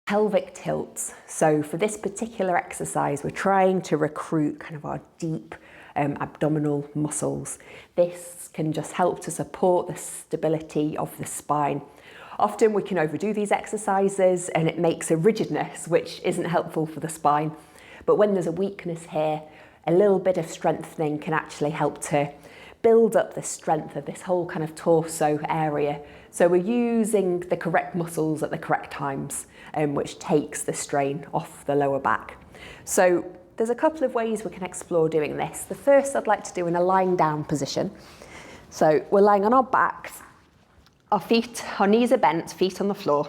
Pelvic tilts. So for this particular exercise, we're trying to recruit kind of our deep abdominal muscles. This can just help to support the stability of the spine. Often we can overdo these exercises and it makes a rigidness, which isn't helpful for the spine. But when there's a weakness here, a little bit of strengthening can actually help to build up the strength of this whole kind of torso area. So we're using the correct muscles at the correct times, which takes the strain off the lower back. So there's a couple of ways we can explore doing this. The first I'd like to do in a lying down position. So we're lying on our backs, our knees are bent, feet on the floor.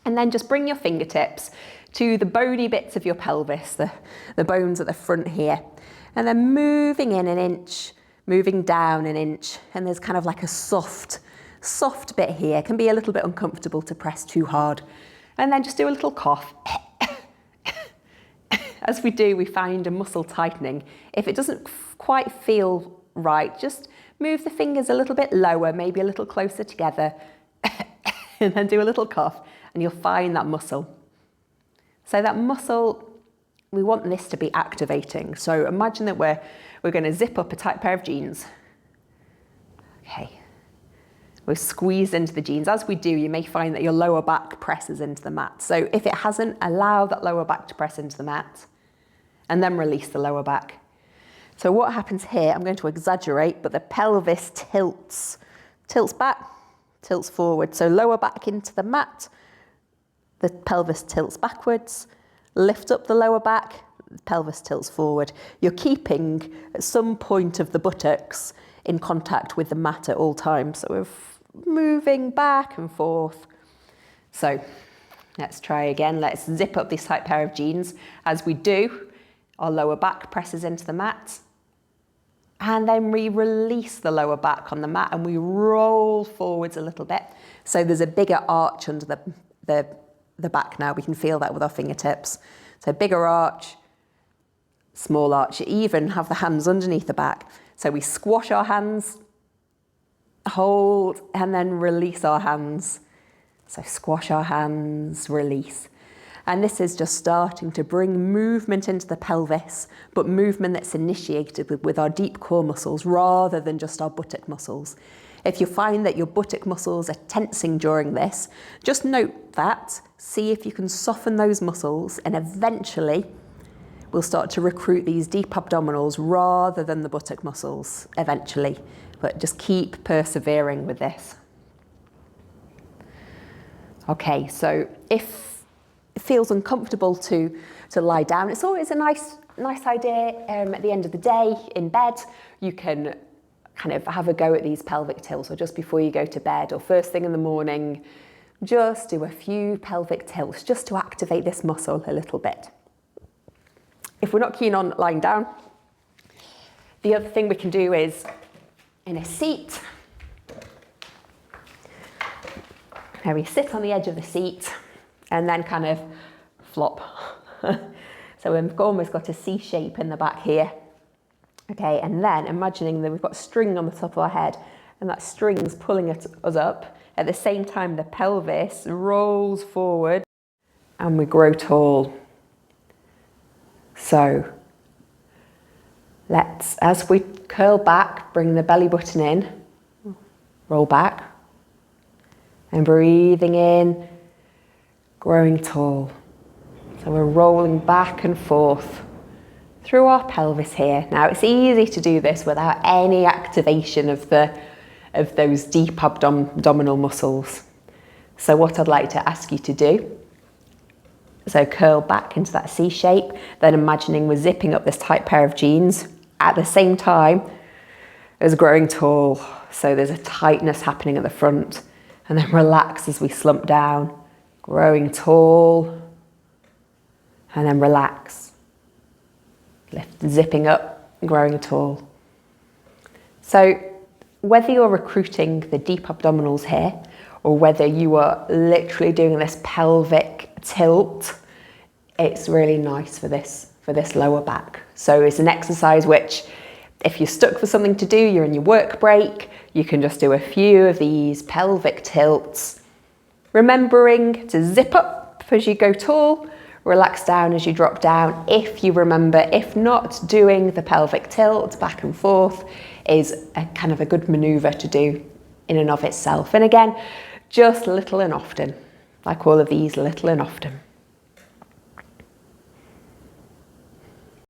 And then just bring your fingertips to the bony bits of your pelvis, the bones at the front here. And then moving in an inch, moving down an inch. And there's kind of like a soft bit here. It can be a little bit uncomfortable to press too hard. And then just do a little cough. As we do, we find a muscle tightening. If it doesn't quite feel right, just move the fingers a little bit lower, maybe a little closer together, and then do a little cough, and you'll find that muscle. So that muscle, we want this to be activating. So imagine that we're going to zip up a tight pair of jeans. Okay. We're squeezed into the jeans. As we do, you may find that your lower back presses into the mat. So if it hasn't, allow that lower back to press into the mat and then release the lower back. So what happens here, I'm going to exaggerate, but the pelvis tilts back, tilts forward. So lower back into the mat, the pelvis tilts backwards, lift up the lower back, the pelvis tilts forward. You're keeping at some point of the buttocks in contact with the mat at all times. So we're moving back and forth. So let's try again. Let's zip up this tight pair of jeans. As we do, our lower back presses into the mat. And then we release the lower back on the mat and we roll forwards a little bit. So there's a bigger arch under the back now. We can feel that with our fingertips. So bigger arch, small arch. You even have the hands underneath the back. So we squash our hands, hold, and then release our hands. So squash our hands, release. And this is just starting to bring movement into the pelvis, but movement that's initiated with our deep core muscles rather than just our buttock muscles. If you find that your buttock muscles are tensing during this, just note that, see if you can soften those muscles, and eventually we'll start to recruit these deep abdominals rather than the buttock muscles eventually. But just keep persevering with this. Okay, so if it feels uncomfortable to lie down, it's always a nice idea at the end of the day in bed. You can kind of have a go at these pelvic tilts, or just before you go to bed or first thing in the morning, just do a few pelvic tilts just to activate this muscle a little bit. If we're not keen on lying down, the other thing we can do is in a seat, where we sit on the edge of the seat and then kind of flop. So we've almost got a C shape in the back here. Okay, and then imagining that we've got string on the top of our head and that string's pulling us up. At the same time, the pelvis rolls forward and we grow tall. So let's, as we curl back, bring the belly button in, roll back, and breathing in, growing tall. So we're rolling back and forth through our pelvis here. Now it's easy to do this without any activation of those deep abdominal muscles. So what I'd like to ask you to do, so curl back into that C shape, then imagining we're zipping up this tight pair of jeans at the same time as growing tall. So there's a tightness happening at the front, and then relax as we slump down, growing tall, and then relax. Lift, zipping up, growing tall. So whether you're recruiting the deep abdominals here, or whether you are literally doing this pelvic tilt, it's really nice for this lower back. So it's an exercise which, if you're stuck for something to do, you're in your work break, you can just do a few of these pelvic tilts, remembering to zip up up as you go tall, relax down as you drop down. If you remember, if not, doing the pelvic tilt back and forth is a kind of a good maneuver to do in and of itself. And again, just little and often, like all of these, little and often.